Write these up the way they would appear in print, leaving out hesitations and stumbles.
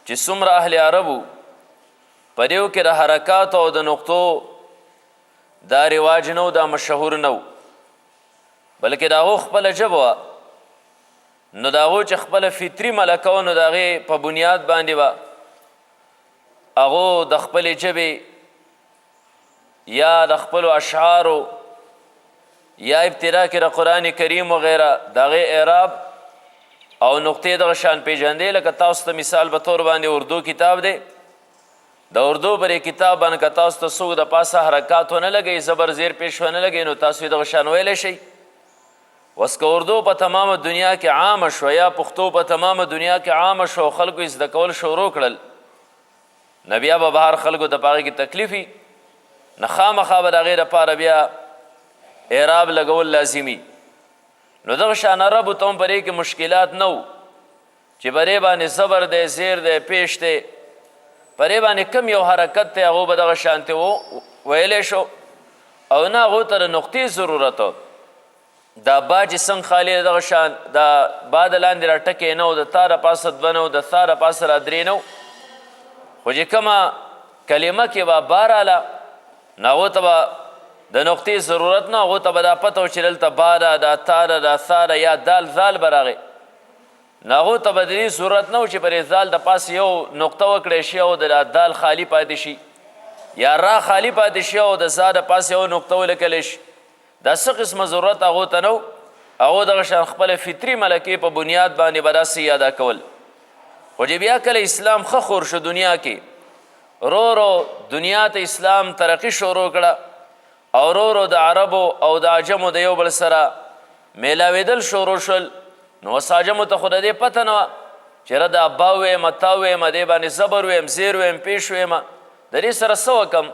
چې څومره اهل عربو په دیو کې د حرکاتو او د نقطو دا رواج نه و، دا مشهور نه و، بلکې د هغو خپله ژبه وه. نو د هغو چې خپله فطري ملکه وه، نو د هغې په بنیاد باندې به هغو د خپلې ژبې یا د خپلو اشعارو یا ابتدا کې د قرآن کریم وغیره د هغې اعراب او نقطې دغه شان پیژندې. لکه تاسو ته مثال په طور باندې اردو کتاب دی، د اردو پر کتاب باندې که تاسو ته څوک د پاسه حرکات ونه لګوي، زبر زیر پیش ونه لګوي، نو تاسو یې دغه شان ویلی شئ. اوس که اردو په تمامه دنیا کې عامه شوه یا پښتو په تمامه دنیا کې عامه شوه او خلکو یې زده کول شروع کړل، نو بیا به بهر خلکو د په هغې کې تکلیف وي، نه خامخا به د هغې دپاره بیا اعراب لګول لازمي. نو دغه شان عربو ته هم په دې کې مشکلات نه و چې په دې باندې زبر دی، زیر دی، پیش دی، په دې باندې کم یو حرکت دی هغو به دغه شانتې ویلی شو، او نه هغو ته د نقطې ضرورت و. دا با چې څنګه خالی دغه شان دا با د لاندې را ټکې نه و، د تا د پاسه دوه نه و، د ثا د پاسه را درې نه و، خو چې کومه کلمه کې به با راله نو هغو ته به د نقطې ضرورت نه، هغو ته به دا پته و چې دلته با ده، دا تا ده، دا ثا ده، یا دال ذال به راغی، نو هغو ته به د دې ضرورت نه و چې پر ذال د پاسه یو نقطه وکړی شي او د دال خالی پاتې شي، یا را خالی پاتې شي او د ذا د پاسه یو نقطه ولیکلی شي. دا څه قسمه ضرورت هغو ته نه و. هغو دغه شان خپله فطري ملکې په بنیاد باندې به داسې یادا کول. خو چې بیا کله اسلام ښه خور شو دنیا کې، رو رو دنیا ته اسلام ترقي شروع کړه، او رو رو د عربو او د عجمو د یو بل سره میلاوېدل شروع شول. نو اوس عجمو ته خو د دې پته نه وه چې یاره دا با ویم، تا ویم، دې باندې زبر ویم، زیر ویم، پیش ویم، د دې سره څه وکم؟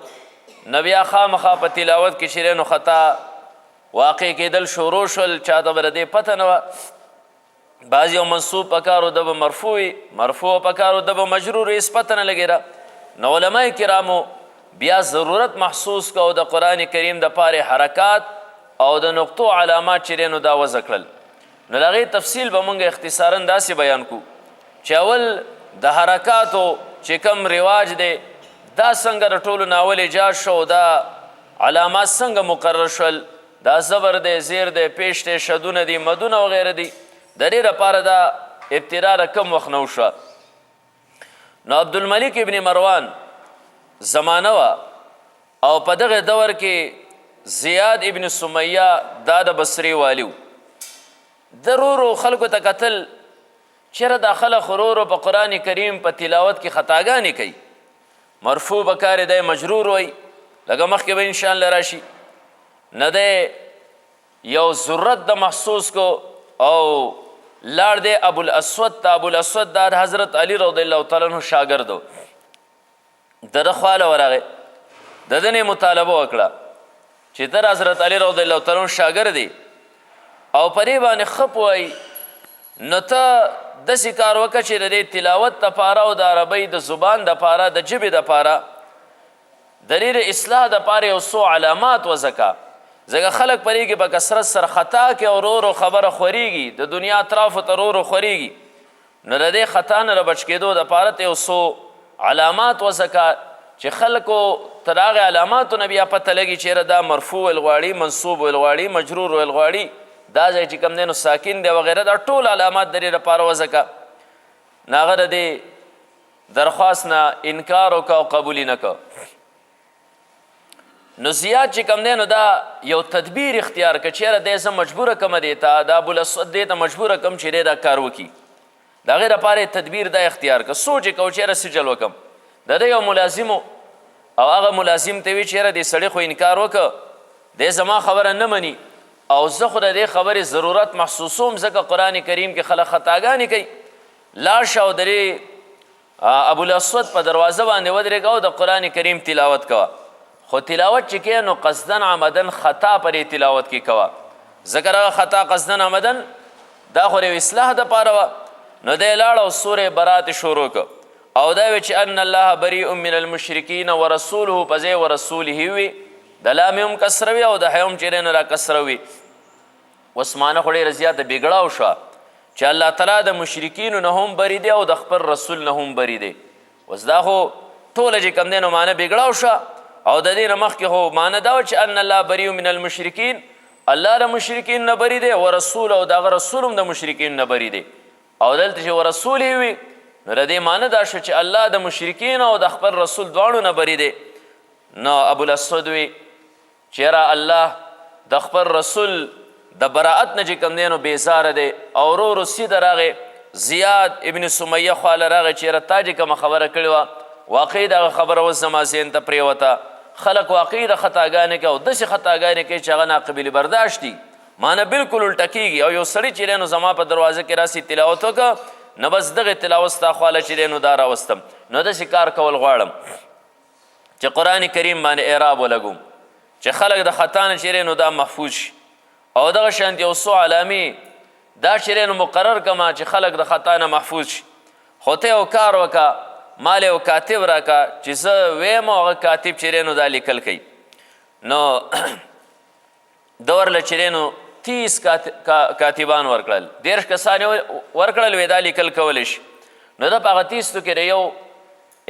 نو بیا خامخا په تلاوت کې چې نو خطا واقع کېدل شروع شول، چاته به د دې پته نه وه. بعض یو منصوب پکارو ده به مرفوع وي، مرفوع پکارو ده به مجرور وي، هېڅ پته نه لګېده. نو علماء کرامو بیا ضرورت محسوس کو د قرآن کریم د پاره حرکات او د نقطو علامات چې دی نو دا وضع کړل. نو د هغې تفصیل به موږ اختصارا داسې بیان کو چې اول د حرکاتو چې کم رواج دی دا څنګه د ټولو نه اول ایجاد شو، دا علامات څنګه مقرر شول، دا زبر دی، زیر دی، پیش دی، شدونه دی، مدونه وغیره دی، د دې دپاره دا ابتدا د کم وخت نه وشوه. نو عبدالملک ابن مروان زمانه وه او په دغه دور کې زیاد ابن سمیه دا د بصرې والی و. د رورو خلکو ته کتل چېرې دا خلک رورو په قرآن کریم په تلاوت کې خطاګانې کوي، مرفوع به کار دی، مجرور وی، لکه مخکې به انشاءالله راشي، نه دی یو ضرورت د محسوس کو او لاړ دی ابوالاسود ته. ابوالاسود دا د حضرت علی رضی الله تعالی عنه شاګرد و، د ده خواله ورغی، د ده نه یې مطالبه وکړه چې ته حضرت علی رضی الله تعالی عنه شاګرد دی او په دې باندې ښه پوهی، نو ته داسې کار وکړه چې د دې تلاوت دپاره او د عربۍ د زبان دپاره د ژبې دپاره د دې د اصلاح دپاره یو څو علامات وضع ځکه خلک په دې کې په کثرت سره خطا کوي او رو رو خبره خورېږي، د دنیا اطرافو ته رو رو خورېږي. نو د دې خطا نه د بچ کېدو دپاره ته یو څو علامات وضع چې خلکو تر هغې علاماتو نه بیا پته لګي چې دا مرفوع ویل غواړي، منصوب ویل غواړي، مجرور ویل غواړي، دا ځای چې کوم دی نو ساکن دی وغیره، دا ټول علامات د دې دپاره وضع کړه. نو هغه د دې درخواست نه انکار وکړه او قبول یې نه کړه. نو زیاد چې کوم دی نو دا یو تدبیر اختیار کړه چې یاره دی زه مجبوره کړمه دې ته، دا ابوالاسود دې ته مجبوره کړم چې دی دا کار وکړي. د هغې دپاره یې تدبیر دا اختیار کړه، سوچ یې کوو چې یاره سجل وکړم. د ده یو ملازم او هغه ملازم ته وی چې یاره دې سړي خو انکار وکړه، دی زما خبره نه مني او زه خو د دې خبرې ضرورت محسوسوم ځکه قرآن کریم کې خلک خطاګانې کوي. لاړ شه او د دې ابوالاسود په دروازه باندې ودرېږه او د قرآن کریم تلاوت کوه، خو تلاوت چې کوې نو قصدن عمدن خطا په دې تلاوت کې کوه، ځکه هغه خطا قصدن عمدن دا خو یو اصلاح دپاره وه. نو دی لاړ او سورې برات شروع کړه او دا وی چې ان الله بریء من المشرکین ورسوله په ځای ورسوله وي، د لام هم کسره وي او د حی هم چې دی نو را کسره وي. اوس معنه خو ډېره زیاته بګړاو شوه چې الله تعالی د مشرکینو نه هم بری دی او د خپل رسول نه هم بری دی. اوس دا خو ټوله چې کوم دی نو معنی بګړاو شه او د دې نه مخکې خو معنی دا و چې ان الله بریء من المشرکین، الله د مشرکین نه بری دی، ورسول او دغه رسول هم د مشرکین نه بری دی. او دلته چې ورسول یې وي نو د دې معنی دا شو چې الله د مشرکین او د خپل رسول دواړو نه بری دی. نو ابوالاسود وی چې یاره الله د خپل رسول د براعت نه چې کوم دی نو بیزاره دی. او ورو ورو سیده راغی زیاد ابن سمیه خواله راغی چې یاره تا چې کومه خبره کړې وه واقعي دغه خبره اوس زما ذهن ته پرېوته. خلک واقعي د خطاګانې کوي او داسې خطاګانې کوي چې هغه ناقابل برداشت دي، معنی بالکل الټه کېږي. او یو سړي چې دی نو زما په دروازه کې راسي تلاوت وکړه نو بس دغه تلاوت ستا خواله چې دی نو دا راوستم. نو داسې کار کول غواړم چې قرآن کریم باندې اعراب ولګوم چې خلک د خطا نه چې دی نو دا محفوظ شي. او دغه شانت یو څو علامې دا چې دی نو مقرر کما چې خلک د خطا نه محفوظ شي. خو ته یو کار وکړه مال یو کاتب راکه چې زه ویم او هغه کاتب چې دی نو دا لیکل کوي. نو ده ورله چې دی نو 30 کاتبان ورکړل، 30 کسان ورکړل وی دا لیکل کولی شي. نو ده په هغه 30 کې د یو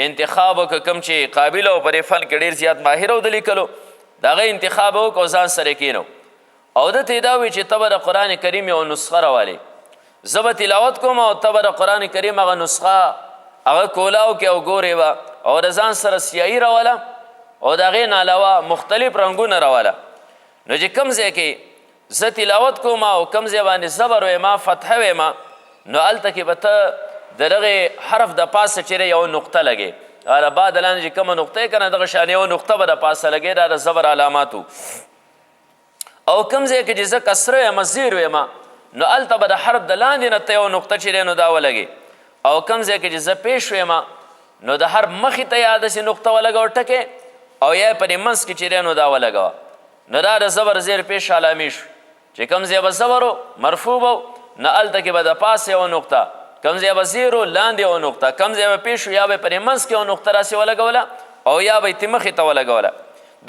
انتخاب وکړه کوم چې قابل او په دې فن کې ډېر زیات ماهر او د لیکلو د هغه انتخاب وکړه او ځان سره کینو. او ده ته یې دا وی چې ته به د قرآن کریم یو نسخه راولې، زه به تلاوت کوم او ته به د قرآن کریم هغه نسخه هغه کولاو کې او ګورې به او د ځان سره سیاهي راوله او د هغې نه علاوه مختلف رنګونه راوله. نو چې کوم ځای کې زه تلاوت کوم او کوم ځای باندې زبر ویما فتحه ویما نو هلته کې به ته د دغې حرف د پاسه چیرې یو نقطه لګې بعد لاندې چې کومه نقطه یې که نه دغه شان یو نقطه به د پاسه لګې دا د زبر علاماتو. او کوم ځای کې چې زه کسره ویمه زیر ویمه نو هلته به د حرف د لاندې نه ته یو نقطه چې دی نو دا ولګې. او کوم ځای کې چې زه پیش ویمه نو د حرف مخې ته یا داسې نقطه ولګوه ټکې او یا یې په دې منځ کې چې دی نو دا ولګوه. نو دا د زبر زیر پیش علامې شو چې کوم ځای به زبر و مرفوع به نو هلته کې به د پاسه یوه نقطه، کوم ځای به زیر و لاندې یوه نقطه، کوم ځای به پیش و یا به یې په دې منځ کې یوه نقطه راسې ولګوله او یا به یې ته مخې ته ولګوله.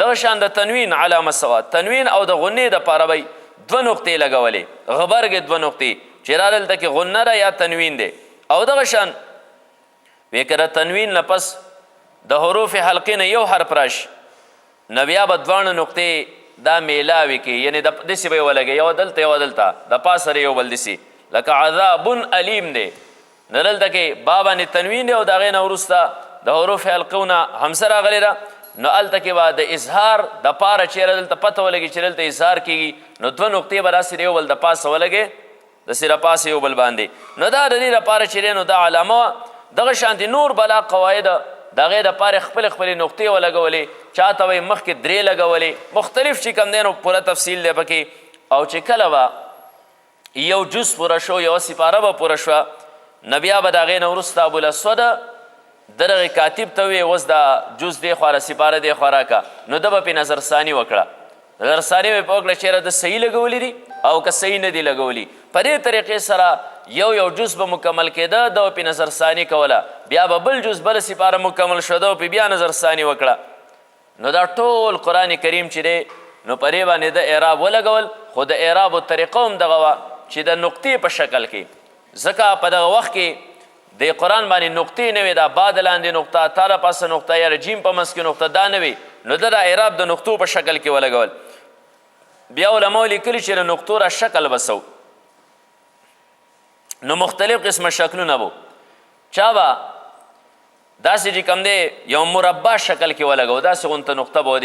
دغه شان د تنوین علامه سوا، تنوین او د غنې دپاره به دوه نقطې لګولې، غبرګې دوه نقطې چې را دلته کې غنه ده یا تنوین دی. او دغه شان وی که د تنوین نه پس د حروف حلقې نه یو حرف راشي نو بیا به دواړه نقطې دا میلاوي کې یعنې داسې به یې ولګې یو دلته یو دلته د پاسه یو بل داسې لکه عذاب علیم دی. نو دلته کې با باندې تنوین دی او د هغې نه وروسته د حروف حلقو نه همسه راغلې ده. نو هلته کې به د اظهار دپاره چېرې دلته پته ولګي چې دلته اظهار کېږي نو دوه نقطې به داسې یو بل د پاسه ولګې داسې د پاسه یو بل باندې. نو دا د دې لپاره چې دی نو دا علامه وه. دغه شانتې نور بلا قواعد د هغې دپاره خپلې خپلې نقطې ولګولې، چا ته به یې مخکې 3 لګولې، مختلف چې کوم دی نو پوره تفصیل دی پکې. او چې کله به یو جز پوره شو یوه سپاره به پوره شوه نو بیا به د هغې نه وروسته ابوالاسود دغه کاتب ته وی اوس دا جز دی خوا سپاره دی خوا راکه نو ده به پې نظرثاني وکړه. نظرثاني به یې په وکړه چېرې د صحیح لګولي دي او که صحیح نه دي لګولي. په دې طریقې سره یو جز به مکمل کېده ده به پې نظرثاني کوله، بیا به بل جز بله سپاره مکمل شو ده به پې بیا نظرثاني وکړه. نو دا ټول قرآن کریم چې دی نو په دې باندې د اعراب ولګول. خو د اعرابو طریقه هم دغه وه چې د نقطې په شکل کې، ځکه په دغه وخت کې د قرآن باندې نقطې نه وي، دا با د لاندې نقطه، تا د پاسه نقطه یا د جیم په منځ کې نقطه دا نه وي. نو ده د اعراب د نقطو په شکل کې ولګول. بیا علماو لیکلي چې د نقطو را شکل به څه نو مختلف قسمه شکلونه به چا به داسې چې کوم دی یو مربع شکل کې ولګو، داسې غونته نقطه به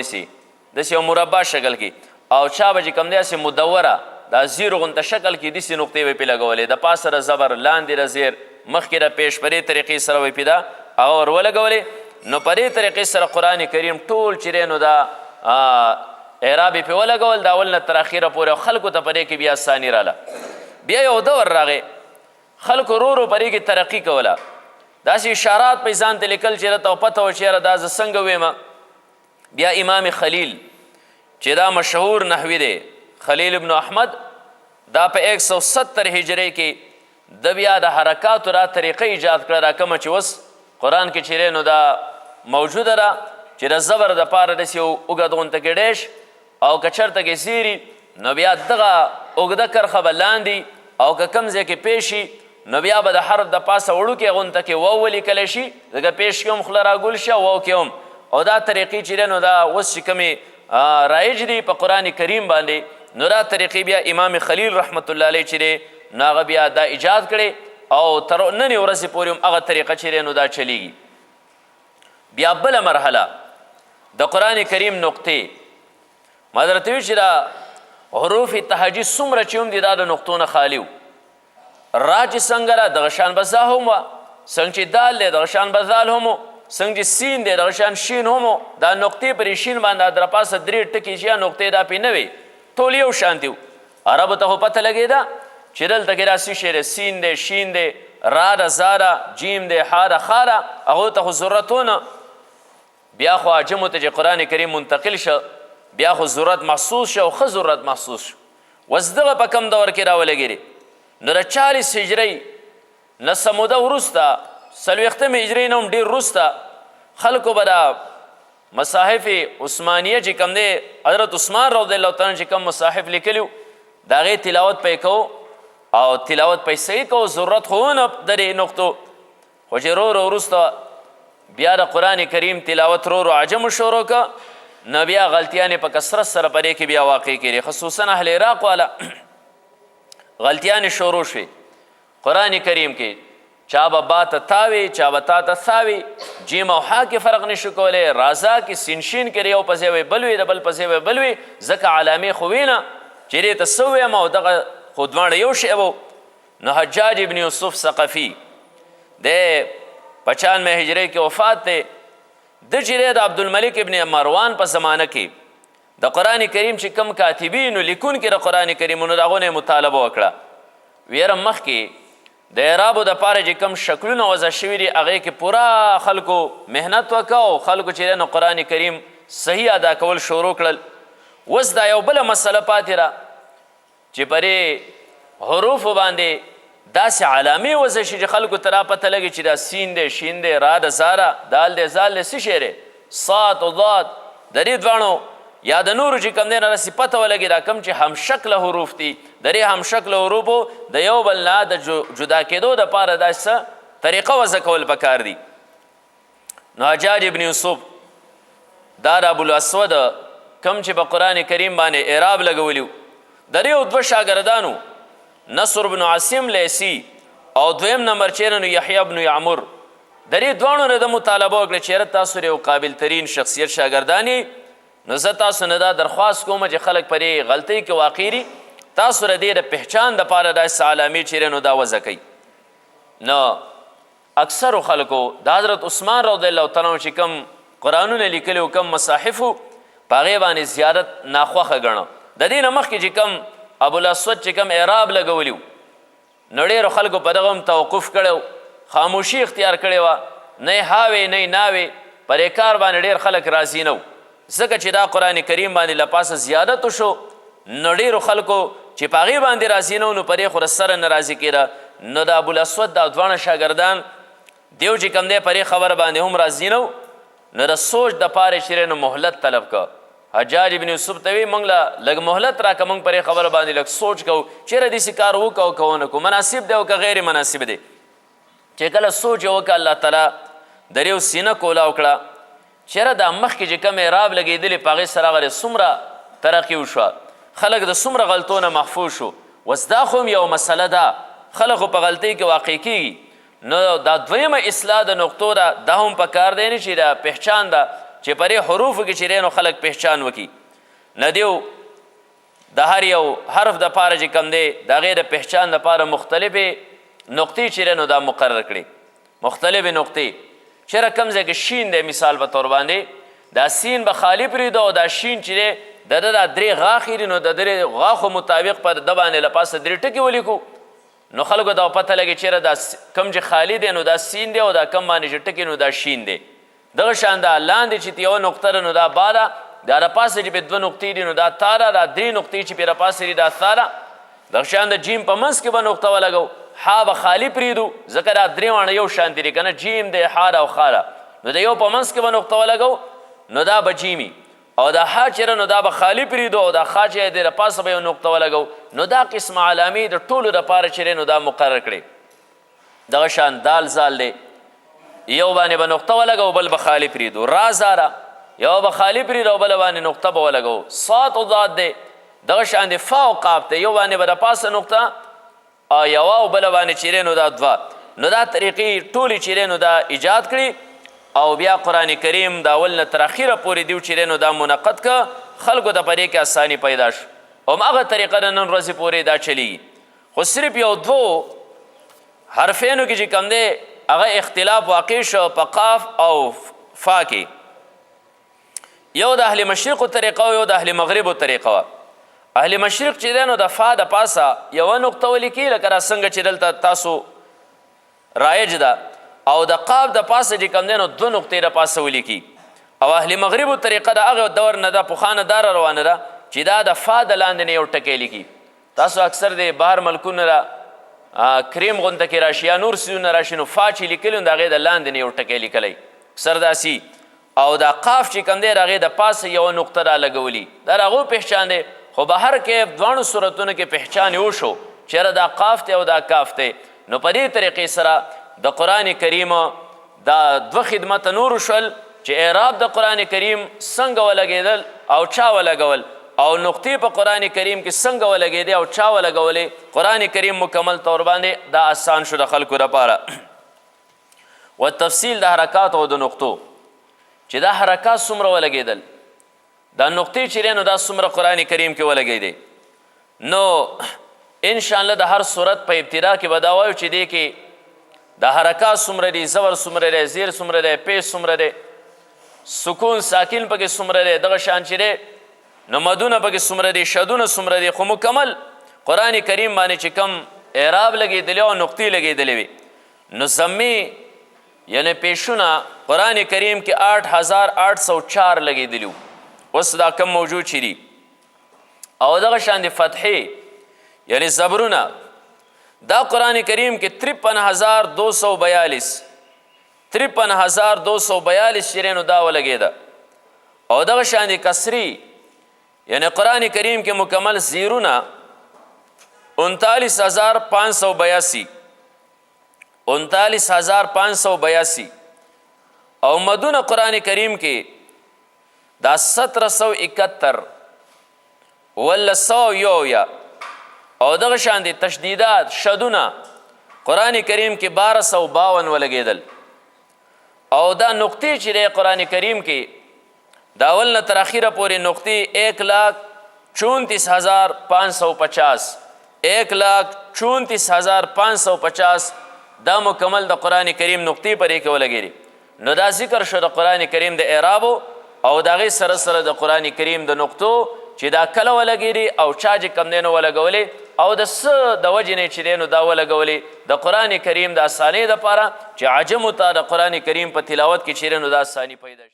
داسې یو مربع شکل کې، او چا به چې کوم دی داسې مدوره دا زیرو غونته شکل کې داسې نقطې به پې لګولې، د پاسه د زبر لاندې د زیر مخکې د پیش په دې طریقې سره به پې دا هغه ور ولګولې. نو په دې طریقې سره قرآن کریم ټول چې دی نو دا اعراب یې پې ولګول د اول نه تر اخیره پورې، او خلکو ته په دې کې بیا ثاني راله. بیا یو دور راغی خلکو ورو ورو په دې کې ترقي کوله، داسې اشارات په ځان ته لیکل چې راته پته وه چې یاره دا زه څنګه ویمه. بیا امام خلیل چې دا مشهور نحوي دی، خلیل ابن احمد، دا په 170 هجرۍ کې د بیا د حرکاتو را طریقه ایجاد کړه، را کومه چې اوس قرآن کې چې نو دا موجوده ده چې د زبر دپاره داسې یو اوږد غونته کې ډیش او که چېرته کې زیري نو بیا دغه اوږده کرښه به لاندې او که کوم ځای کې پیش شي نو بیا به د حرف د پاسه وړوکې غونته کې واو ولیکلی شي ځکه پیش کې هم خوله راګول شي او واو کې هم او دا طریقې چې دی نو دا اوس چې کومې رایج دي په قرآن کریم باندې نو دا طریقې بیا امام خلیل رحمت الله علیه چې دی نو هغه بیا دا ایجاد کړی او تر ننې ورځې پورې هم هغه طریقه چې دی نو دا چلیږي. بیا بله مرحله د قرآن کریم نقطې ما درته وي چې دا حروف تهجی څومره چې هم دي دا د نقطو نه خالي و. را چې څنګه ده دغه شان به زه هم وه، څنګه چې دال دی دغه شان به زال هم و، څنګه چې سین دی دغه شان شین هم و. دا نقطې پرې شین باندې در پاسه درې ټکي چې یا نقطې دا پې نه وې ټول یو شانتي و. عربو ته خو پته لګېده چې دلته کې دا څه شی دی سین دی شین دی را ده زا ده جیم دی ح ده خا ده هغو ته خو ضرورت ونه. بیا خو عجمو ته چې قرآن کریم منتقل شه بیا خو ضرورت محسوس شه او ښه ضرورت محسوس شه. اوس دغه په کم دور کې راولګېدې نو د 40 هجرۍ نه څه موده وروسته 40 هجرۍ نه هم ډېر وروسته خلکو به دا مصاحف عثمانیه چې کوم دی حضرت عثمان رضی الله تعالی چې کوم مصاحف لیکلي وو د هغې تلاوت پې کوو او تلاوت پې صحیح کوو ضرورت خو ونه د دې نقطو خو چې رو رو وروسته بیا د قرآن کریم تلاوت رو رو عجمو شروع که نو بیا غلطیانې په کثرت سره په دې کې بیا واقع کېږي خصوصا اهل عراق والا غلطیانې شروع شوې قرآن کریم کې چا به با ته تا وي چا به تا ته ثا وي جیم او حا کې فرق نشو کولی رازا کې سین شین کې یو په ځای وی بل وي د بل په ځای وی بل وي ځکه علامې خو وي نه چې دې ته څه ویم او دغه خو دواړه یو شی و. نو حجاج ابن یوسف ثقفي د 95 هجرۍ کې وفات دی. د چې دی د عبدالملک ابن مروان په زمانه کې د قرآن کریم چې کم کاتبین و لیکونکي د قرآن کریمونو د هغو نه یې مطالبه وکړه ویره مخکې د اعرابو دپاره چې کم شکلونه وضع شوي دي هغې کې پوره خلکو محنت وکړه او خلکو چې دی نو قرآن کریم صحیح ادا کول شروع کړل. اوس دا یو بله مسله پاتې ده چې پرې حروفو باندې داسې علامې وضع شي چې خلکو ته را پته لګي چې دا سین دی شین دی را ده زاره دال دی زال دی څه شی دی صاد او ضاد د دې دواړو یا د نورو چې کوم دی نه راسې پته ولګي دا کوم چې همشکله حروف دي د دې همشکله حروفو د یو بل نه د جدا کېدو دپاره داسې څه طریقه وضع کول پکار دي. نو حجاج ابن یوسف دا د ابوالاسود کوم چې په قرآن کریم باندې اعراب لګولی د دې دوه شاګردانو نصر بن عاصم لیسی او دویم نمبر چیرې نو یحیی بن یعمر د دې دواړو نه د مطالبه وکړه چیرې تاسو یو قابل ترین شخصیت شاګردان نو زه تاسو نه دا درخواست کوم چې خلک په دې غلطۍ کې واقع دي تاسو د دې د پهچان دپاره داسې علامې چیرې نو دا وضع کوي. نو اکثرو خلکو د حضرت عثمان رضی الله تعالی چې کوم قرآنونه لیکلي و کوم مصاحفو په هغې باندې زیادت ناخوښه ګڼه. د دې نه مخکې چې کوم ابوالاسود چې کوم اعراب لګولی و نو ډېرو خلکو په دغه هم توقف کړی خاموشي اختیار کړې وه نه یې ها وې نه یې نا وې په دې کار باندې ډېر خلک راضي نه و ځکه چې دا قرآن کریم باندې له پاسه زیادت وشو نو ډېرو خلکو چې په هغې باندې راضي نه و نو په دې خو د سره نه راضي کېده. نو د ابوالاسود دا دواړه شاګردان دیو چې کوم دی په دې خبره باندې هم راضي نه و نو د سوچ دپاره یې چې نو مهلت طلب که. حجاج ابن یوسف ته وی موږ له لږ مهلت راکړه موږ پرې خبره باندې لږ سوچ کوو چیرې داسې کار وکړو که ونه کړو مناسب دی او که غیر مناسب دی. چې کله سوچ یې وکړه الله تعالی د یو سینه کولا وکړه چیرې دا مخکې چې کوم اعراب لګېدلې په هغې سره هغه څومره ترقي وشوه خلک د څومره غلطو نه محفوظ شو. اوس دا خو هم یو مسله ده خلک خو په غلطۍ کې واقع کېږي نو دا دویمه اصلاح د نقطو ده دا هم پکار دی نه چې دا پهچان ده چې په دې حروفو کې چې نو خلک پهچان وکړي نه دیو د هر یو حرف دپاره چې کوم دی د هغې د پهچان دپاره مختلفې نقطې چې نو دا مقرر کړي مختلفې نقطې چېرې کوم ځای کې شین دی مثال په طور باندې دا سین به خالی پرېږده او دا شین چې دی د ده دا درې غاښې دي نو د درې غاښو مطابق په ده باندې له پاسه درې ټکي ولیکو نو خلکو ته پته لګي چېرې دا کوم چې خالی دی نو دا سین دی او دا کم باندې چې ټکي نو دا شین دی. دغه شان دا لاندې چې یوه نقطه ده نو دا با ده دا د پاسه چې پې دوه نقطې دي نو دا تا ده دا درې نقطې چې پې د پاسه دي دا تا ده. دغه شان د جیم په منځ کې به نقطه ولګو ها به خالي پرېږدو ځکه دا درې واړه یو شانتي دي که نه جیم دی ها ده او خا ده نو د یو په منځ کې به نقطه ولګو نو دا به جیمي او دا ح چیرې نو دا به خالی پرېږدو او دا خا چې د پاسه به یو نقطه ولګو نو دا قسم علامې د ټولو دپاره چیرې نو دا مقرر کړي. دغه شان دال زال دی یو باندې به نقطه ولګو بل به خالی پرېږدو. را زاره یو به خالی پرېږدو او بله باندې نقطه به ولګو. صاد او ضاد دی دغه شان دی فا او قاف دی یو باندې به د پاسه نقطه او یوه او بله باندې چیرې نو دا دوه. نو دا طریقې ټولې چیرې نو دا ایجاد کړي او بیا قرآن کریم د اول نه تر اخیره پورې دیو چیرې نو دا منعقد که خلکو ته په دې کې اساني پیدا شو. هماغه طریقه د نن ورځې پورې دا چلیږي خو صرف یو دوو حرفینو کې چې کوم دی هغه اختلاف واقع شو په قاف او فا کې. یو د اهل مشرقو طریقه او یو د اهل مغربو طریقه وه. اهل مشرق چې دی نو د فا د پاسه یوه نقطه ولیکي لکه را څنګه چې دلته تاسو رایج ده او د قاف د پاسه چې کوم دی نو دوه نقطې د پاسه ولیکي. او اهل مغربو طریقه د هغه دور نه ده پخوانه داره روانه ده چې دا د فا د لاندې نه یو ټکی لیکي. تاسو اکثر د بهر ملکونه را کریم غونته کې راشي یا نور څیزونه راشي نو فا چې لیکلي نو د هغې د لاندې نه یو ټکی لیکلی اکثر داسي. او دا قاف چې کوم دی د هغې د پاسه یوه نقطه را لګولي دا د هغو پهچان دی. خو بهر کې دواړو صورتونو کې پهچان یې وشو چېرې دا قاف دی او دا کاف دی. نو په دې طریقې سره د قرآن کریم دا دوه خدمته نور شول چې اعراب د قرآن کریم څنګه ولګېدل او چا ولګول او نقطې په قرآن کریم کې څنګه ولګېدې او چا ولګولې. قرآن کریم مکمل طور باندې دا آسان شو د خلکو لپاره. و تفصیل د حرکات او د نقطو چې دا حرکات څومره ولګېدل دا نقطې چې نو دا څومره قرآن کریم کې ولګېدې. نو انشاءالله د هر صورت په ابتدا کې به دا وایو چې دې کې د حرکات څومره دي زبر څومره دی زیر څومره دی پیش څومره دی سکون ساکن پکې څومره دی دغه شان چې دی نو مدونه پکې څومره دي شدونه څومره دي. خو مکمل قرآن کریم باندې چې کم اعراب لګېدلی او نقطې لګېدلې وي نو ضمې یعنی پیشونه قرآن کریم کې 8804 لګېدلي وو. اوس دا کم موجود چې دي او دغه شان د فتحې یعنی زبرونه دا قرآن کریم کې 53242 چې نو دا ولګېده. او دغه شان د کسري یعنی قرآن کریم کې مکمل زیرونه 39582 او مدونه قرآن کریم کې دا 1771 ولا 101 او دغه شان دي تشدیدات شدونه قرآن کریم کې 1252 ولګېدل. او دا نقطې چې دی قرآن کریم کې دا اول نه تر اخیره پورې نقطې 1,34,550 1,34,550 دا مکمل د قرآن کریم نقطې پرې کې ولګېدې. نو دا ذکر شو د قرآن کریم د اعرابو او د هغې سره سره د قرآن کریم د نقطو چې دا کله ولګېدې او چا چې کوم دی نو ولګولې او د څه د وجې نه چې دی نو دا ولګولې د قرآن کریم د اسانۍ دپاره چې عجمو ته د قرآن کریم په تلاوت کې چیرې نو دا اساني پیدا شي.